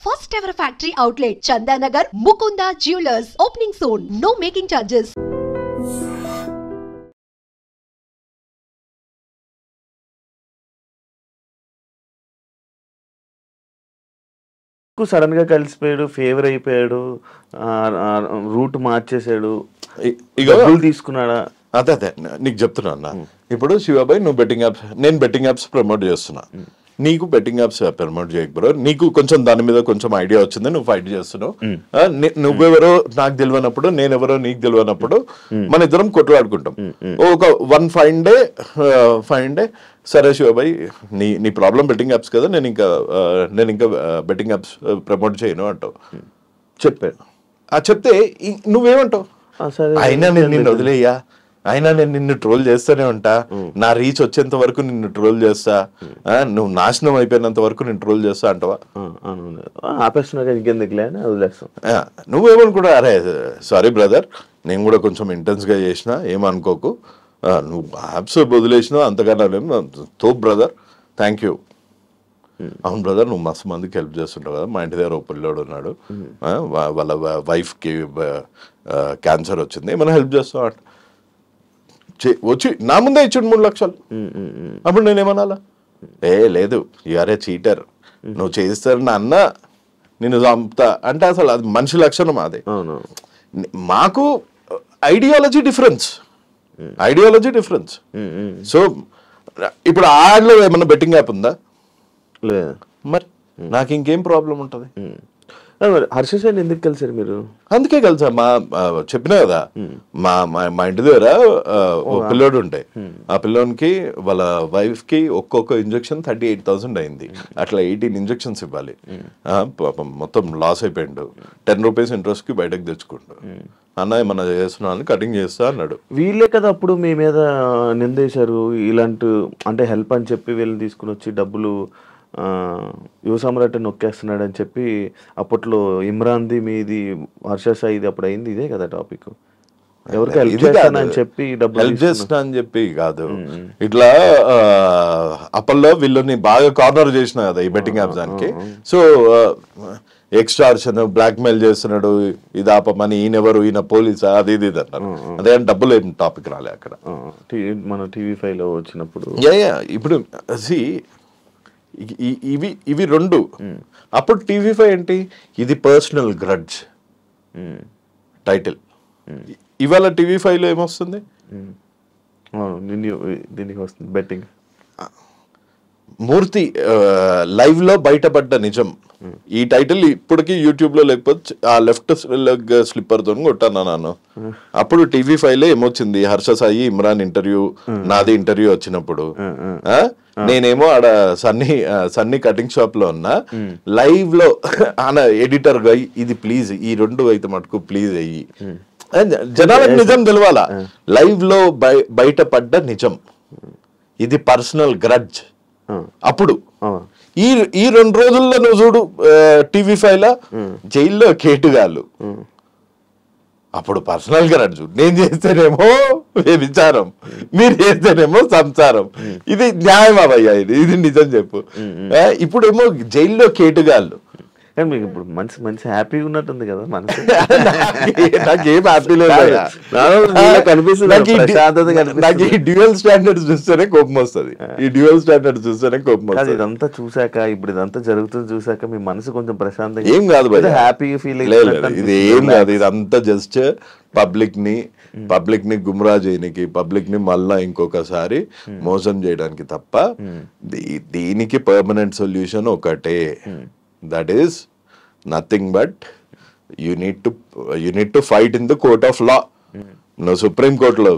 First ever factory outlet, Chandanagar, Mukunda Jewelers. Opening soon. No making charges. Sudden గా కలిసిపోయాడు, favour అయిపోయాడు, route మార్చేసాడు, డబ్బులు తీసుకున్నాడా? అదే నీకు చెప్తున్నా అన్న. ఇప్పుడు శివాబాయ్ నువ్వు బెట్టింగ్ యాప్స్, నేను బెట్టింగ్ యాప్స్ ప్రమోట్ చేస్తున్నా, నీకు బెట్టింగ్ యాప్స్ ప్రమోట్ చేయకు బ్రో. నీకు కొంచెం దాని మీద కొంచెం ఐడియా వచ్చింది, నువ్వు ఫైట్ చేస్తున్నావు. నువ్వెవరో నాకు తెలియనప్పుడు, నేనెవరో నీకు తెలియనప్పుడు మన ఇద్దరం కొట్లాడుకుంటాం. ఒక ఫైన్ డే సరే శివబాయ్ నీ ప్రాబ్లం బెట్టింగ్ యాప్స్ కదా, నేను ఇంకా బెట్టింగ్ యాప్స్ ప్రమోట్ చేయను అంటావు. చెప్పాను. చెప్తే నువ్వేమంటావు? అయినా నేను నిన్ను వదిలేయ్యా, అయినా నేను నిన్ను ట్రోల్ చేస్తూనే ఉంటా, నా రీచ్ వచ్చేంత వరకు నిన్ను ట్రోల్ చేస్తా, నువ్వు నాశనం అయిపోయినంత వరకు నేను ట్రోల్ చేస్తా అంటావా? నువ్వేమనుకుంటా, అరే సారీ బ్రదర్, నేను కూడా కొంచెం ఇంటెన్స్ గా చేసిన, ఏమనుకోకు, నువ్వు యాప్స్ వదిలేసినావు అంతకన్నా తో బ్రదర్, థ్యాంక్ యూ. అవును బ్రదర్, నువ్వు మస్తు మందికి హెల్ప్ చేస్తుంటావు కదా, మా ఇంటి దగ్గర ఓ పిల్లోడు ఉన్నాడు, వాళ్ళ వైఫ్కి క్యాన్సర్ వచ్చింది, ఏమైనా హెల్ప్ చేస్తావు అంట. వచ్చి నా ముందే ఇచ్చాడు 3 లక్షలు. అప్పుడు నేనేమనాలా? లేదు యూఆర్ఏ చీటర్, నువ్వు చేస్తారని అన్న నేను చంపుతా అంటే అసలు అది మనిషి లక్షణం. అదే మాకు ఐడియాలజీ డిఫరెన్స్. సో ఇప్పుడు ఆడలో ఏమన్నా బెట్టింగ్ యాప్ ఉందా? లేదు. మరి నాకు ఇంకేం ప్రాబ్లం ఉంటుంది? హర్ష ఎందుకు కలిసారు మీరు? అందుకే కలిసా. చెప్పినా కదా, మా ఇంటి దగ్గర ఓ పిల్లోడు ఉంటే, ఆ పిల్లోనికి వాళ్ళ వైఫ్ కి ఒక్కొక్క ఇంజక్షన్ 38,000 అయింది. అట్లా 18 ఇంజక్షన్స్ ఇవ్వాలి. మొత్తం లాస్ అయిపోయిండు. 10 రూపీస్ ఇంట్రెస్ట్ కి బయటకు తెచ్చుకుంటూ, అన్న ఏమన్నా చేస్తున్నాను కటింగ్ చేస్తా అన్నాడు. వీళ్ళే కదా అప్పుడు మీ మీద నిందేశారు, ఇలాంటి అంటే హెల్ప్ అని చెప్పి వీళ్ళని తీసుకుని వచ్చి డబ్బులు యువ సమ్రాట్ నొక్కేస్తున్నాడు అని చెప్పి. అప్పట్లో ఇమ్రాన్ది మీది హర్ష సాయిది అప్పుడు అయింది, ఇదే కదా టాపిక్. ఎవరికి హెల్ప్ చేస్తానని చెప్పి డబ్బులు హెల్ప్ చేస్తున్నా అని చెప్పి కాదు, ఇట్లా అప్పట్లో వీళ్ళని బాగా కార్నర్ చేసిన కదా ఈ బెట్టింగ్ యాప్స్ దానికి. సో ఎక్స్టార్షన్, బ్లాక్ మెయిల్ చేస్తున్నాడు, ఇది ఆపమని, ఈయనెవరు, ఈయన పోలీసా, అది ఇది అన్నారు. అదే డబ్బులు ఏం టాపిక్ రాలే అక్కడ. మన TV5 లో వచ్చినప్పుడు ఇప్పుడు ఇవి రెండు. అప్పుడు TV5 ఏంటి, ఇది పర్సనల్ గ్రడ్జ్ టైటిల్. ఇవాళ TV5 లో ఏమొస్తుంది? దీనికి వస్తుంది బెట్టింగ్. మూర్తి లైవ్ లో బయటపడ్డ నిజం. ఈ టైటిల్ ఇప్పటికీ యూట్యూబ్ లో, లేకపోతే ఆ లెఫ్ట్ లెగ్ స్లిప్పర్ తో కొట్టాను నన్ను. అప్పుడు TV5 లో ఏమొచ్చింది, హర్ష సాయి ఇమ్రాన్ ఇంటర్వ్యూ, నాది ఇంటర్వ్యూ వచ్చినప్పుడు నేనేమో ఆడ సన్నీ కటింగ్ షాప్ లో ఉన్నా, లైవ్ లో ఆయన ఎడిటర్ గా ఇది ప్లీజ్ ఈ 2 అయితే మటుకు ప్లీజ్ అయ్యి జనాలకు నిజం తెలవాలా. లైవ్ లో బయటపడ్డ నిజం, ఇది పర్సనల్ గ్రడ్జ్. అప్పుడు ఈ 2 రోజుల్లో నువ్వు చూడు TV5 లో జైల్లో కేటుగాళ్ళు. అప్పుడు పర్సనల్ గ్రడ్జ్, నేను చేస్తేనేమో విచారం, మీరు చేస్తేనేమో సంసారం. ఇది న్యాయమా భయ్యా? ఇది నిజం చెప్పు. ఇప్పుడేమో జైల్లో కేటుగాళ్ళు. మీకు ఇప్పుడు మంచి హ్యాపీగా ఉన్నట్టుంది కదా మనసు. నాకేం హ్యాపీ లేదు, నాకు ఈ డ్యూయల్ స్టాండర్డ్స్ చూస్తేనే కోపం వస్తుంది. ఇదంతా చూసాక, ఇప్పుడు ఇదంతా జరుగుతుంది చూసాక మీ మనసు కొంచెం ప్రశాంతంగా ఏం కాదు, హ్యాపీగా ఫీల్ ఇది ఏం కాదు. ఇదంతా జస్ట్ పబ్లిక్ ని గుమ్రా చేయడానికి, పబ్లిక్ ని మళ్ళా ఇంకొకసారి మోసం చేయడానికి తప్ప దీనికి పర్మనెంట్ సొల్యూషన్ ఒకటే. That is nothing but you need to fight in the court of law. నువ్వు సుప్రీం కోర్టులో,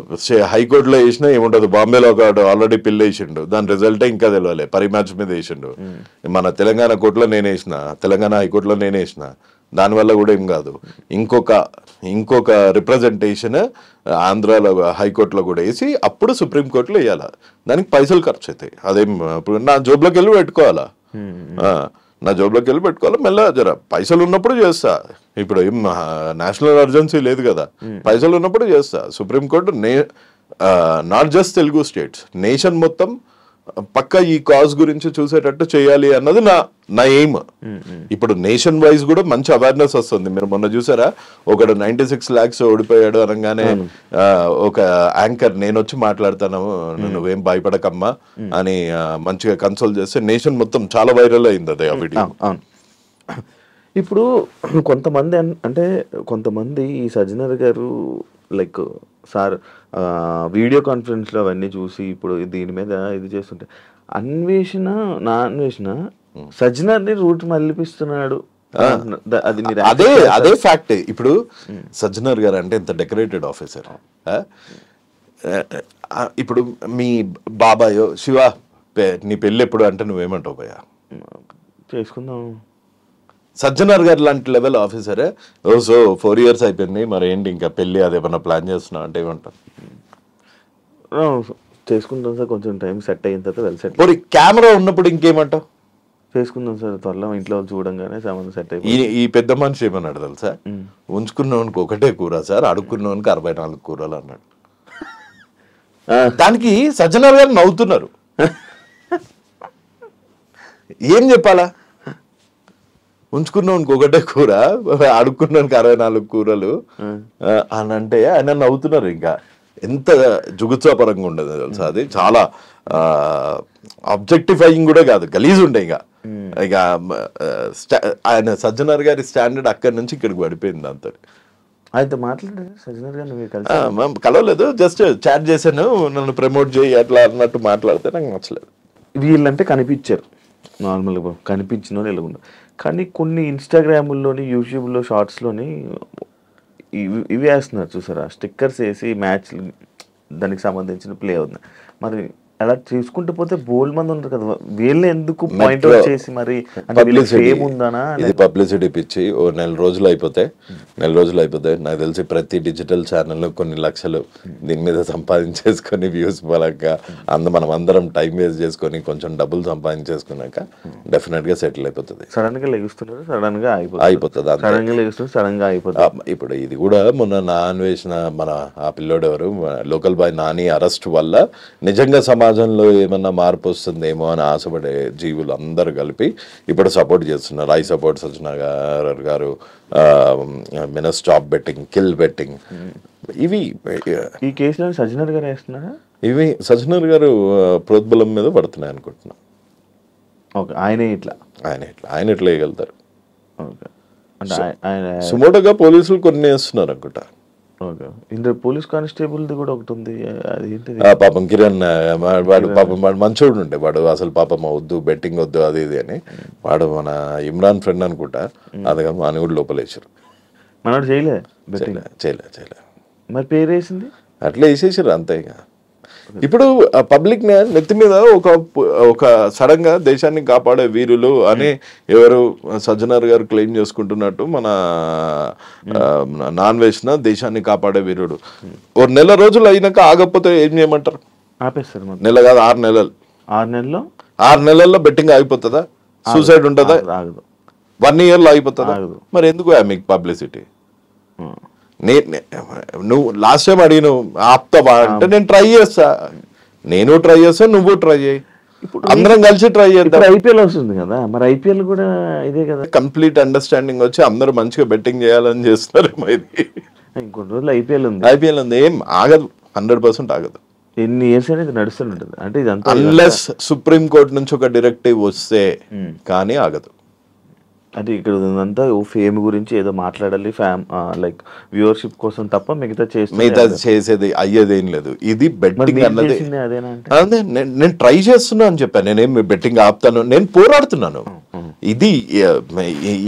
హైకోర్టులో వేసినా ఏముంటది, బాంబేలో ఒక ఆల్రెడీ పిల్ల వేసిండు, దాని రిజల్టే ఇంకా తెలియలే, పరిమ్యాచ్ మీద వేసిండు. మన తెలంగాణ కోర్టులో నేను వేసిన, తెలంగాణ హైకోర్టులో నేను వేసిన, దానివల్ల కూడా ఏం కాదు. ఇంకొక రిప్రజెంటేషన్ ఆంధ్రాలో హైకోర్టులో కూడా వేసి అప్పుడు సుప్రీం కోర్టులో వేయాలా. దానికి పైసలు ఖర్చు అవుతాయి. అదేం ఇప్పుడు నా జోబులోకి వెళ్ళి పెట్టుకోవాలా, మెల్లగా జర పైసలు ఉన్నప్పుడు చేస్తా. ఇప్పుడు ఏం నేషనల్ ఎమర్జెన్సీ లేదు కదా, పైసలు ఉన్నప్పుడు చేస్తా. Supreme court not just Telugu states, nation మొత్తం పక్క ఈ కాజ్ గురించి చూసేటట్టు చేయాలి అన్నది నా ఎయిమ్. ఇప్పుడు నేషన్ వైజ్ కూడా మంచి అవేర్నెస్ వస్తుంది. మీరు మొన్న చూసారా, ఒకడు 96 lakhs ఓడిపోయాడు అనగానే ఒక యాంకర్ నేను వచ్చి మాట్లాడతాను నువ్వేం భయపడకమ్మా అని మంచిగా కన్సోల్ చేస్తే నేషన్ మొత్తం చాలా వైరల్ అయింది అదే ఆ వీడియో. ఇప్పుడు కొంతమంది కొంతమంది ఈ సజ్జనర్ గారు లైక్ సార్ వీడియో కాన్ఫరెన్స్లో అవన్నీ చూసి ఇప్పుడు దీని మీద ఇది చేస్తుంటే నా అన్వేషణ సజ్జనర్ని రూట్ మళ్ళిపిస్తున్నాడు. అది అదే ఫ్యాక్ట్. ఇప్పుడు సజ్జనర్ గారు అంటే ఎంత డెకరేటెడ్ ఆఫీసర్. ఇప్పుడు మీ బాబాయో శివ నీ పెళ్ళి ఎప్పుడు అంటే నువ్వేమంటావు భయ్యా? చేసుకుందాం. సజ్జనర్ గారు లాంటి లెవెల్ ఆఫీసరే సో 4 years అయిపోయింది మరి ఏంటి ఇంకా పెళ్ళి అదేమన్నా ప్లాన్ చేస్తున్నా అంటే ఏమంటారు? చేసుకుంటాం సార్, కొంచెం టైం సెట్ అయిన తర్వాత వెల్ సెట్. మరి కెమెరా ఉన్నప్పుడు ఇంకేమంటావు? చేసుకుందాం సార్, త్వరలో ఇంట్లో చూడంగానే సంబంధం సెట్ అయిపోయింది. ఈ పెద్ద మనిషి ఏమన్నాడు తెలుసా? ఉంచుకున్నవానికి ఒకటే కూర సార్, అడుక్కున్నవానికి 64 కూరలు అన్నాడు. దానికి సజ్జనర్ గారు నవ్వుతున్నారు. ఏం చెప్పాలా? ఉంచుకున్నానికి ఒకటే కూర, అడుక్కున్నానికి 64 కూరలు అని అంటే ఆయన నవ్వుతున్నారు. ఇంకా ఎంత జుగుత్సాపరంగా ఉండదు తెలుసా అది. చాలా ఆబ్జెక్టిఫైయింగ్ కూడా కాదు, గలీజ్ ఉండే. ఇక ఆయన సజ్జనర్ గారి స్టాండర్డ్ అక్కడి నుంచి ఇక్కడికి పడిపోయింది. అంత అయితే మాట్లాడారు సజ్జనర్ గారు? కలవలేదు, జస్ట్ చాట్ చేశాను, నన్ను ప్రమోట్ చేయి అట్లా అన్నట్టు మాట్లాడితే నాకు నచ్చలేదు. వీళ్ళంటే కనిపించారు నార్మల్గా, కనిపించిన వాళ్ళు ఎలాగుండవు. కానీ కొన్ని ఇన్స్టాగ్రామ్లోని యూట్యూబ్లో షార్ట్స్లోని ఇవి వేస్తున్నారు చూసారా, స్టిక్కర్స్ వేసి మ్యాచ్ దానికి సంబంధించిన ప్లే అవుతుంది. మరి అలా చూసుకుంటూ పోతే బోల్డ్ మంది ఉంటారు కదా, వీళ్ళని ఎందుకు పాయింట్ అవుట్ చేసి మరి ఇది పబ్లిసిటీ పిచ్చి ఓ 4 రోజులు అయిపోతాయి నాకు తెలిసి ప్రతి డిజిటల్ ఛానల్ కొన్ని లక్షలు దీని మీద సంపాదించేసుకొని వ్యూస్ పరంగా మనం అందరం టైం వేస్ట్ చేసుకొని కొంచెం డబ్బులు సంపాదించేసుకున్నాక డెఫినెట్ గా సెటిల్ అయిపోతుంది. సడన్ గా లెగుస్తున్నారు, సడన్ గా అయిపోతుంది, సడన్ గా లెగుస్తున్నారు, సడన్ గా అయిపోతుంది. ఇప్పుడు ఇది కూడా మొన్న నా అన్వేషణ మన ఆ పిల్లోడు ఎవరు లోకల్ బాయ్ నాని అరెస్ట్ వల్ల నిజంగా సమాజంలో ఏమన్నా మార్పు వస్తుందేమో అని ఆశపడే జీవులు అందరు కలిపి ఇప్పుడు సపోర్ట్ చేస్తున్నారు. ఐ సపోర్ట్ సజ్జనర్ గారు, స్టాప్ బెట్టింగ్, కిల్ బెట్టింగ్. ఇవి ఈ కేసులో సజ్జనర్ గారు వేస్తున్నారా? ఇవి సజ్జనర్ గారు ప్రోద్బలం మీద పడుతున్నాయి అనుకుంటున్నా. ఆయన ఇట్లా వేయగలుగుతారు. సుమోటోగా పోలీసులు కొన్ని వేస్తున్నారు అనుకుంటా. ఇందులో పోలీస్ కానిస్టేబుల్ కూడా ఒకటి ఉంది, అది పాపం కిరణ్ వాడు పాపం వాడు మంచోడు ఉండే, వాడు అసలు పాపం వద్దు బెట్టింగ్ వద్దు అది ఇది అని, వాడు మన ఇమ్రాన్ ఫ్రెండ్ అనుకుంటా, అది అని కూడా లోపలేసారు. మనోడు చేయలే మరి పేరు వేసింది అట్లా వేసేసారు అంతే. ఇక ఇప్పుడు పబ్లిక్ నెత్తి మీద ఒక సడన్ గా దేశాన్ని కాపాడే వీరులు అని ఎవరు సజ్జనర్ గారు క్లెయిమ్ చేసుకుంటున్నట్టు మన నాన్ వేసిన దేశాన్ని కాపాడే వీరుడు. ఓ 1 నెల రోజులు అయినాక ఆగకపోతే ఏం చేయమంటారు? ఆపేస్తారు. నెల కాదు 6 నెలలు. 6 నెలల్లో బెట్టింగ్ ఆగిపోతుందా? సూసైడ్ ఉంటుందా? 1 yearలో ఆగిపోతుందా? మరి ఎందుకు మీకు పబ్లిసిటీ? నువ్వు లాస్ట్ టైం అడిగిన ఆపుతావా అంటే నేను ట్రై చేస్తా, నువ్వు ట్రై చేయి, అందరం కలిసి ట్రై చేద్దాం. ఐపీఎల్ వస్తుంది కదా, మరి ఐపీఎల్ కూడా ఇదే కదా. కంప్లీట్ అండర్స్టాండింగ్ వచ్చి అందరూ మంచిగా బెట్టింగ్ చేయాలని చేస్తారు. ఇంకొన్ని రోజులు ఐపీఎల్ ఉంది, ఏం ఆగదు, 100% ఆగదు. ఎన్ని ఇయర్స్ అనేది నడుస్తుంటుంది. అంటే ఇదంతా అన్లెస్ సుప్రీం కోర్టు నుంచి ఒక డైరెక్టివ్ వస్తే కానీ ఆగదు. అంటే ఇక్కడ ఉందంతా ఫేమ్ గురించి ఏదో మాట్లాడాలి, లైక్ వ్యూవర్షిప్ కోసం తప్ప మిగతా చేసేది అయ్యేదేం లేదు. ఇది బెట్టింగ్ అన్నది అదే నేను ట్రై చేస్తున్నా అని చెప్పాను. నేనేం బెట్టింగ్ ఆపుతాను, నేను పోరాడుతున్నాను.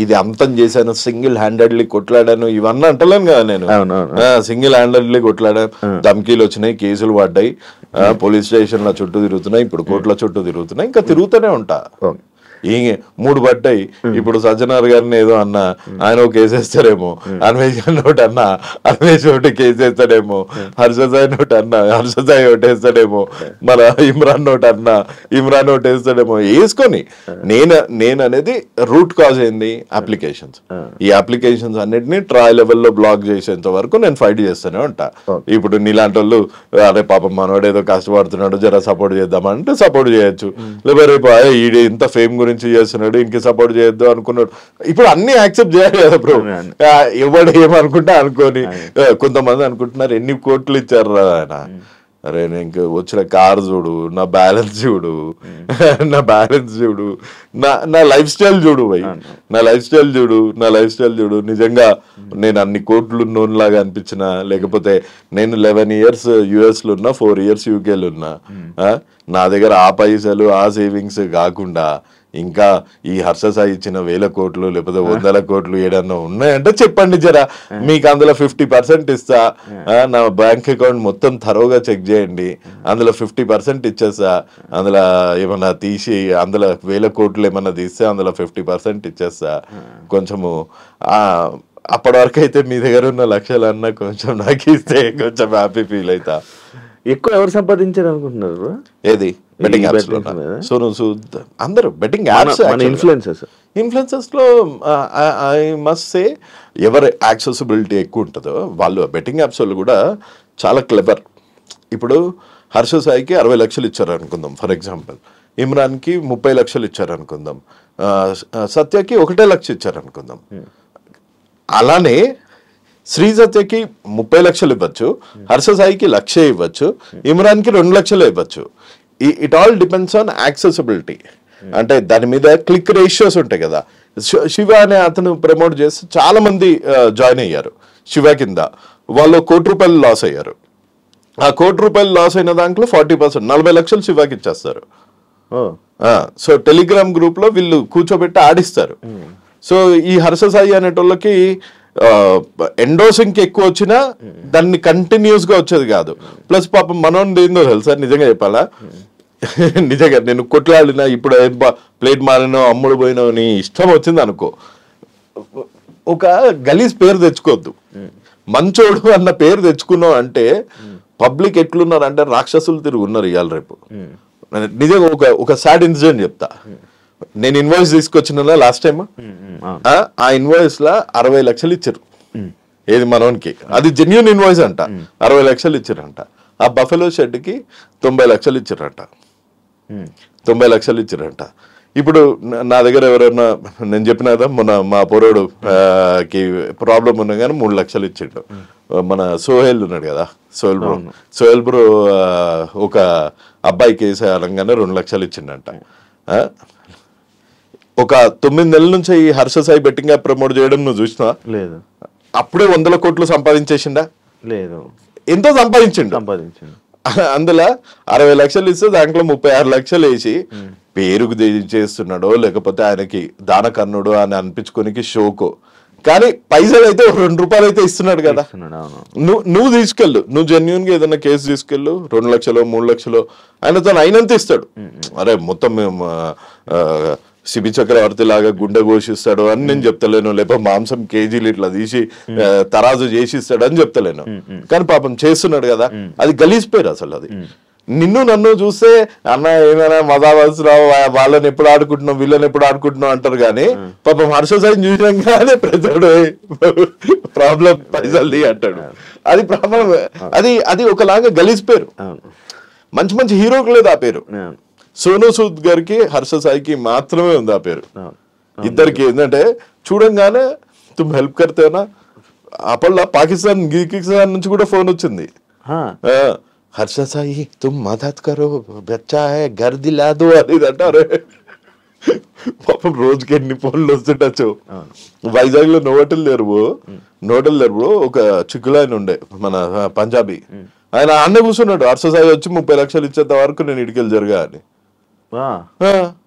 ఇది అంతం చేశాను, సింగిల్ హ్యాండెడ్లీ కొట్లాడాను ఇవన్నీ అంటలేను కదా. నేను సింగిల్ హ్యాండెడ్లీ కొట్లాడాను, ధమ్కీలు వచ్చినాయి, కేసులు పడ్డాయి, పోలీస్ స్టేషన్ల చుట్టూ తిరుగుతున్నాయి, ఇప్పుడు కోర్టుల చుట్టూ తిరుగుతున్నాయి, ఇంకా తిరుగుతూనే ఉంటా. ఈ 3 పడ్డాయి. ఇప్పుడు సజ్జనార్ గారిని ఏదో అన్నా ఆయన ఒక కేసేస్తాడేమో, అన్వేష్ నోట్ అన్నా అన్వేష్ ఒకటి కేసేస్తాడేమో, హర్షసాయి నోట్ అన్నా హర్షసాయి ఒకటి వేస్తాడేమో, మన ఇమ్రాన్ నోట్ అన్నా ఇమ్రాన్ ఒకటి వేస్తాడేమో. వేసుకొని నేను అనేది రూట్ కాజ్ ఏంది అప్లికేషన్స్. ఈ అప్లికేషన్స్ అన్నిటిని ట్రయల్ లెవెల్లో బ్లాక్ చేసేంత వరకు నేను ఫైట్ చేస్తూనే ఉంటా. ఇప్పుడు నీలాంటి వాళ్ళు అరే పాపం మనోడు ఏదో కష్టపడుతున్నాడు జర సపోర్ట్ చేద్దామంటే సపోర్ట్ చేయొచ్చు, లేకపోతే రేపు ఈడు ఇంత ఫేమ్ గురించి చేస్తున్నాడు ఇంక సపోర్ట్ చేయొద్దు అనుకున్నాడు. ఇప్పుడు అన్ని యాక్సెప్ట్ చేయాలి కదా బ్రో. ఎవడు ఏమనుకుంటా అనుకోని. కొంతమంది అనుకుంటున్నారు ఎన్ని కోట్లు ఇచ్చారు రా ఆయన. అరే నేను వచ్చిన కార్ చూడు, నా బ్యాలెన్స్ చూడు, నా లైఫ్ స్టైల్ చూడు భయ్, నా లైఫ్ స్టైల్ చూడు. నిజంగా నేను అన్ని కోట్లు ఉన్నోన్లాగా అనిపించిన, లేకపోతే నేను 11 years US లో ఉన్నా, 4 years UK లో ఉన్నా. నా దగ్గర ఆ పైసలు ఆ సేవింగ్స్ కాకుండా ఇంకా ఈ హర్షసాయి ఇచ్చిన 1000 కోట్లు లేకపోతే 100 కోట్లు ఏడన్నా ఉన్నాయంటే చెప్పండి జరా. మీకు అందులో 50% ఇస్తా, నా బ్యాంక్ అకౌంట్ మొత్తం థరోగా చెక్ చేయండి, అందులో 50% ఇచ్చేస్తా. అందులో ఏమన్నా తీసి అందులో 1000 కోట్లు ఏమన్నా తీస్తే అందులో 50% ఇచ్చేస్తా. కొంచెము అప్పటి వరకు అయితే మీ దగ్గర ఉన్న లక్షలన్నా కొంచెం నాకు ఇస్తే కొంచెం హ్యాపీ ఫీల్ అవుతా. ఎక్కువ ఎవరు సంపాదించారు అనుకుంటున్నారు? ఏది బెట్టింగ్ యాప్స్ లో సోను సూద్ అందరూ బెట్టింగ్ యాప్స్ ఇన్ఫ్లుయెన్సర్స్ లో ఐ మస్ట్ సే ఎవరి యాక్సెసిబిలిటీ ఎక్కువ ఉంటుందో వాళ్ళు బెట్టింగ్ యాప్స్ వాళ్ళు కూడా చాలా క్లెవర్. ఇప్పుడు హర్ష సాయికి 60 లక్షలు ఇచ్చారు అనుకుందాం ఫర్ ఎగ్జాంపుల్, ఇమ్రాన్కి 30 లక్షలు ఇచ్చారు అనుకుందాం, సత్యకి 1 లక్ష ఇచ్చారు అనుకుందాం. అలానే శ్రీసత్యకి 30 లక్షలు ఇవ్వచ్చు, హర్ష సాయికి 1,00,000 ఇవ్వచ్చు, ఇమ్రాన్కి 2 లక్షలు ఇవ్వచ్చు. It all depends on accessibility. అంటే దాని మీద క్లిక్ రేషియోస్ ఉంటాయి కదా. శివ అనే అతను ప్రమోట్ చేస్తే చాలా మంది జాయిన్ అయ్యారు శివ కింద. వాళ్ళు ₹1,00,000 లాస్ అయ్యారు. ఆ ₹1,00,000 లాస్ అయిన దాంట్లో 40% 40 లక్షలు శివకి ఇచ్చేస్తారు. సో టెలిగ్రామ్ గ్రూప్ లో వీళ్ళు కూర్చోబెట్టి ఆడిస్తారు. సో ఈ హర్ష సాయి అనేటోళ్ళకి ఎండోసింగ్ ఎక్కువ వచ్చినా దాన్ని కంటిన్యూస్ గా వచ్చేది కాదు. ప్లస్ పాపం మనోని ఏందో తెలుసా, నిజంగా చెప్పాలా, నిజంగా నేను కొట్లాడినా ఇప్పుడు ప్లేట్ మారినో అమ్ముడు పోయినో నీ ఇష్టం వచ్చింది అనుకో, ఒక గలీజ్ పేరు తెచ్చుకోవద్దు. మంచోడు అన్న పేరు తెచ్చుకున్నావు అంటే పబ్లిక్ ఎట్లున్నారు అంటే రాక్షసులు తిరుగున్నారు ఇవాళ రేపు. నిజంగా ఒక సాడ్ ఇన్సిడెంట్ చెప్తా. నేను ఇన్వాయిస్ తీసుకొచ్చిన లాస్ట్ టైం, ఆ ఇన్వాయిస్ లా 60 లక్షలు ఇచ్చారు. ఏది మనోనికి అది జెన్యూన్ ఇన్వాయిస్ అంట. 60 లక్షలు ఇచ్చారంట. ఆ బఫెలో షెడ్ కి 90 లక్షలు ఇచ్చారంట. 90 లక్షలు ఇచ్చారంట. ఇప్పుడు నా దగ్గర ఎవరైనా నేను చెప్పిన కదా మొన్న మా పొరోడు కి ప్రాబ్లం ఉన్నా కానీ 3 లక్షలు ఇచ్చిండు. మన సోహెల్ ఉన్నాడు కదా, సోహెల్ బ్రో ఒక అబ్బాయి కేసు అనగానే 2 లక్షలు ఇచ్చిండంట. ఒక 9 నెలల నుంచి ఈ Harsha Sai betting app promote చేయడం నువ్వు చూసినా? లేదు. అప్పుడే 100 కోట్లు సంపాదించేసిండా? లేదు. ఎంతో సంపాదించిండు. అందులో 60 లక్షలు ఇస్తే దాంట్లో 36 లక్షలు వేసి పేరుకు చేస్తున్నాడో లేకపోతే ఆయనకి దానకర్ణుడు అని అనిపించుకోనికి షోకో, కానీ పైసలు అయితే ₹2 అయితే ఇస్తున్నాడు కదా. నువ్వు తీసుకెళ్ళు, నువ్వు జెన్యున్ గా ఏదైనా కేసు తీసుకెళ్ళు, 2 లక్షలు 3 లక్షలు ఆయనతో అయినంత ఇస్తాడు. అరే మొత్తం శిబి చక్రవర్తి లాగా గుండె ఘోషిస్తాడు అని నేను చెప్తలేను, లేకపోతే మాంసం కేజీలు ఇట్లా తీసి తరాజు చేసి ఇస్తాడు అని చెప్తలేను. కానీ పాపం చేస్తున్నాడు కదా, అది గలీజ్ పేరు అసలు. అది నిన్ను నన్ను చూస్తే అన్న ఏమైనా మజావసరావు వాళ్ళని ఎప్పుడు ఆడుకుంటున్నావు వీళ్ళని ఎప్పుడు ఆడుకుంటున్నావు అంటారు, కానీ పాపం హర్ష సాయి చూసినాగానే ప్రజడు ప్రాబ్లం పైసల్ది అంటాడు. అది ప్రాబ్లం. అది ఒకలాగా గలీజ్ పేరు. మంచి మంచి హీరోకి లేదు ఆ పేరు. సోను సూద్ గారికి హర్ష సాయికి మాత్రమే ఉంది ఆ పేరు. ఇద్దరికి ఏంటంటే చూడంగానే తుమ్ హెల్ప్ కర్తేనా. అప్పట్లో పాకిస్తాన్ నుంచి కూడా ఫోన్ వచ్చింది, హర్ష సాయి తుమ్ మదద్ కరో బచ్చా హై ఘర్ దిలా దో అది అంటారు. పాపం రోజుకి ఎన్ని ఫోన్లు వస్తుంటచ్చు. వైజాగ్ లో నోటల్ లేరు ఒక చిక్కులాయన ఉండే మన పంజాబీ, ఆయన అన్నే కూర్చున్నాడు. హర్ష సాయి వచ్చి 30 లక్షలు ఇచ్చేంత వరకు నేను ఇడికెళ్ళి జరగా అని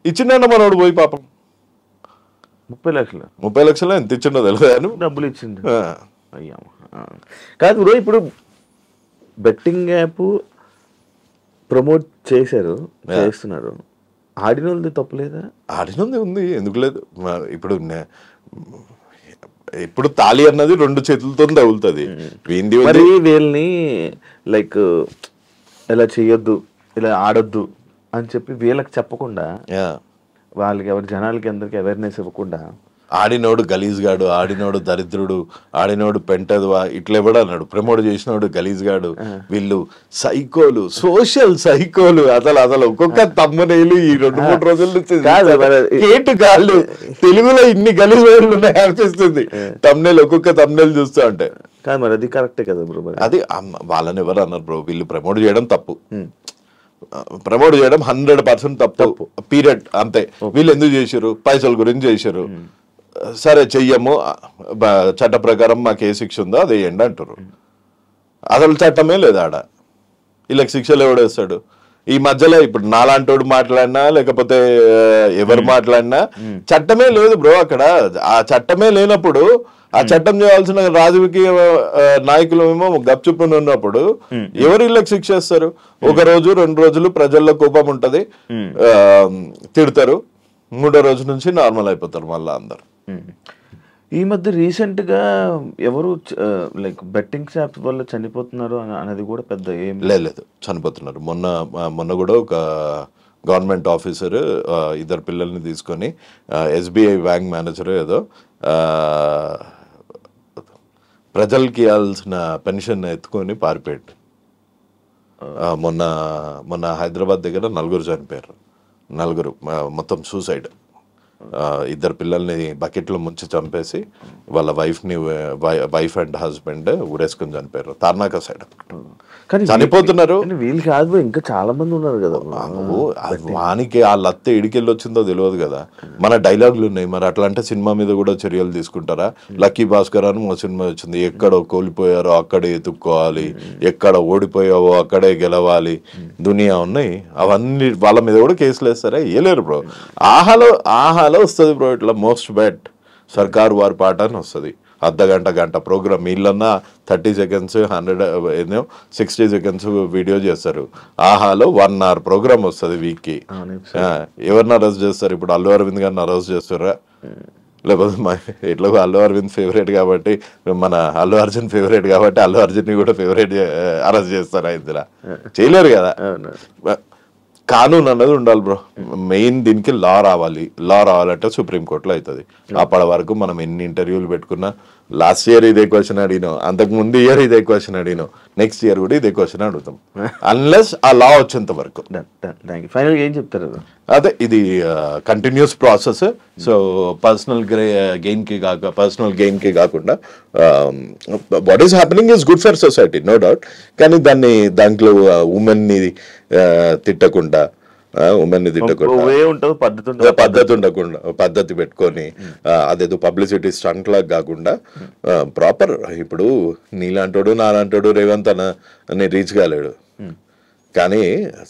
ఇచ్చిండ మనోడు పోయి. పాపం 30 లక్షలు ఎంత ఇచ్చిండో తెలియదు, డబ్బులు ఇచ్చిండు. అయ్యా కాదు బ్రో, ఇప్పుడు బెట్టింగ్ యాప్ ప్రమోట్ చేస్తున్నారు, ఆడిన వాళ్ళది తప్పులేదా? ఆడినది ఉంది, ఎందుకు లేదు. ఇప్పుడు తాళి అన్నది 2 చేతులతో తగులుతుంది. మరి వీళ్ళని లైక్ ఇలా చెయ్యొద్దు, ఇలా ఆడొద్దు అని చెప్పి వీళ్ళకి చెప్పకుండా, వాళ్ళకి జనాలకి అందరికి అవేర్నెస్ ఇవ్వకుండా, ఆడినోడు గలీజ్ గాడు, ఆడినోడు దరిద్రుడు, ఆడినోడు పెంటదువా ఇట్లా ఎవడు అన్నాడు. ప్రమోట్ చేసినోడు గలీజ్ గాడు, వీళ్ళు సైకోలు, సోషల్ సైకోలు. అసలు ఒక్కొక్క తమ్మునేలు ఈ 2-3 రోజుల నుంచి కేటు గాళ్ళు తెలుగులో ఇన్ని గలీజ్ వేళ్ళు ఉన్నాయి అనిపిస్తుంది. తమ్నేల్ ఒక్కొక్క తమ్నేల్ చూస్తూ అంటే కాదు మరి అది కరెక్టే కదా బ్రో. అది వాళ్ళని ఎవరు అన్నారు బ్రో? వీళ్ళు ప్రమోట్ చేయడం తప్పు, ప్రమోట్ చేయడం 100% తప్పు, పీరియడ్. అంతే. వీళ్ళు ఎందుకు చేశారు? పైసల గురించి చేశారు. సరే చెయ్యము, చట్ట ప్రకారం మాకు ఏ శిక్ష ఉందో అది వేయండి అంటారు. అసలు చట్టమే లేదు ఆడ. వీళ్ళకి శిక్షలు ఎవడేస్తాడు? ఈ మధ్యలో ఇప్పుడు నాలాంటోడు మాట్లాడినా లేకపోతే ఎవరు మాట్లాడినా చట్టమే లేదు బ్రో అక్కడ. ఆ చట్టమే లేనప్పుడు ఆ చట్టం చేయాల్సిన రాజకీయ నాయకులు ఏమో గప్చుప్పుని ఉన్నప్పుడు ఎవరు వీళ్ళకి శిక్ష ఇస్తారు? 1 రోజు 2 రోజులు ప్రజల్లో కోపం ఉంటది, తిడతారు, 3వ రోజు నుంచి నార్మల్ అయిపోతారు మళ్ళీ అందరు. ఈ మధ్య రీసెంట్ గా ఎవరు లైక్ బెట్టింగ్ యాప్స్ వల్ల చనిపోతున్నారు అనేది కూడా పెద్ద ఏం లేదు. చనిపోతున్నారు. మొన్న కూడా ఒక గవర్నమెంట్ ఆఫీసర్ 2 పిల్లల్ని తీసుకొని SBI బ్యాంక్ మేనేజర్ ఏదో ప్రజలకి ఇవ్వాల్సిన పెన్షన్ ఎత్తుకొని పారిపోయాడు. మొన్న హైదరాబాద్ దగ్గర 4 చనిపోయారు. 4 మొత్తం సూసైడ్. 2 పిల్లల్ని బకెట్లో ముంచి చంపేసి వాళ్ళ వైఫ్ అండ్ హస్బెండ్ ఊరేసుకొని చనిపోయారు. తార్నాక సైడ్. కానీ చనిపోతున్నారు. వీళ్ళు కాదు, ఇంకా చాలా మంది ఉన్నారు కదా. వానికి ఆ లత్త ఇడికెళ్ళి వచ్చిందో తెలియదు కదా. మన డైలాగులు ఉన్నాయి. మరి అట్లాంటి సినిమా మీద కూడా చర్యలు తీసుకుంటారా? లక్కీ భాస్కర్ అని మా సినిమా వచ్చింది. ఎక్కడ కోల్పోయారో అక్కడే ఎత్తుక్కోవాలి, ఎక్కడ ఓడిపోయావో అక్కడే గెలవాలి, దునియా ఉన్నాయి. అవన్నీ వాళ్ళ మీద కూడా కేసులు వేస్తారా? వేయలేరు బ్రో. ఆహాలో వస్తుంది బ్రో ఇట్లా మోస్ట్ బెట్ సర్కారు వారి పాట అని వస్తుంది. గంట ప్రోగ్రామ్. వీళ్ళన్నా 30 seconds 60 seconds వీడియో చేస్తారు. ఆహాలో 1 hour ప్రోగ్రామ్ వస్తుంది వీక్కి. ఎవరిని అరెస్ట్ చేస్తారు? ఇప్పుడు అల్లు అరవింద్ గారిని అరెస్ట్ చేస్తారా? లేకపోతే ఎట్లా అల్లు అరవింద్ ఫేవరెట్ కాబట్టి, మన అల్లు అర్జున్ ఫేవరెట్ కాబట్టి అల్లు అర్జున్ని కూడా ఫేవరెట్ అరెస్ట్ చేస్తారా? ఇందులో చేయలేరు కదా. కానూన్ అన్నది ఉండాలి బ్రో. మెయిన్ దీనికి లా రావాలంటే సుప్రీంకోర్టులో అవుతుంది. అప్పటి వరకు మనం ఎన్ని ఇంటర్వ్యూలు పెట్టుకున్నా, లాస్ట్ ఇయర్ ఇదే క్వశ్చన్ అడిగినాం, అంతకు ముందు ఇయర్ ఇదే క్వశ్చన్ అడిగినాం, నెక్స్ట్ ఇయర్ కూడా ఇదే క్వశ్చన్ అడుగుతాం, అన్లెస్ ఆ లా వచ్చేంత వరకు. ఫైనల్ ఏం చెప్తారు? అదే ఇది continuous process. So personal gain కి కాకుండా what is happening is good for society, no doubt. కానీ దాంట్లో ఉమెన్ ని తిట్టకుండా, పద్ధతి పెట్టుకొని అదేదో పబ్లిసిటీ స్టంట్ లాగా కాకుండా ప్రాపర్. ఇప్పుడు నీలాంటోడు నాలాంటోడు రేవంత్ అని రీచ్ కాలేడు. కానీ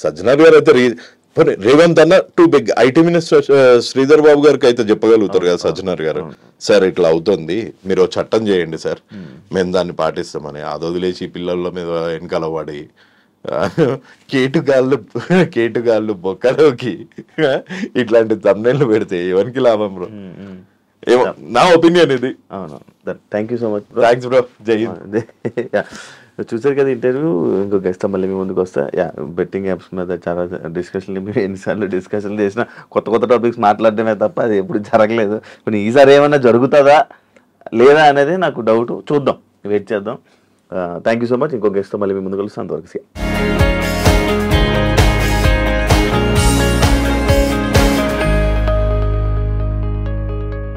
సజ్జనార్ గారు అయితే రేవంత్ అన్న too big. IT minister Sridhar Babu గారికి అయితే చెప్పగలుగుతారు కదా సజ్జనార్ గారు, సార్ ఇట్లా అవుతుంది, మీరు చట్టం చేయండి సార్, మేము దాన్ని పాటిస్తామని. అది వదిలేసి పిల్లల మీద వెనకాల పడి కేటుగాళ్ళు బొక్కలోకి ఇట్లాంటి తమ్నెళ్ళు పెడితే ఎవరికి లాభం బ్రో? ఏమో నా ఒపీనియన్ ఇది. అవును, thank you so much. Thanks bro. జై హింద్. చూసారు కదా ఇంటర్వ్యూ. ఇంకొక గెస్ట్ మళ్ళీ మీ ముందుకు వస్తా. బెట్టింగ్ యాప్స్ మీద చాలా డిస్కషన్లు, మేము ఎన్నిసార్లు డిస్కషన్లు చేసినా కొత్త టాపిక్స్ మాట్లాడడమే తప్ప అది ఎప్పుడు జరగలేదు. కానీ ఈసారి ఏమన్నా జరుగుతుందా లేదా అనేది నాకు డౌట్. చూద్దాం, వెయిట్ చేద్దాం. Thank you so much. ఇంకో గెస్ట్ మళ్ళీ మీ ముందుకు వస్తాను. అంతవరకు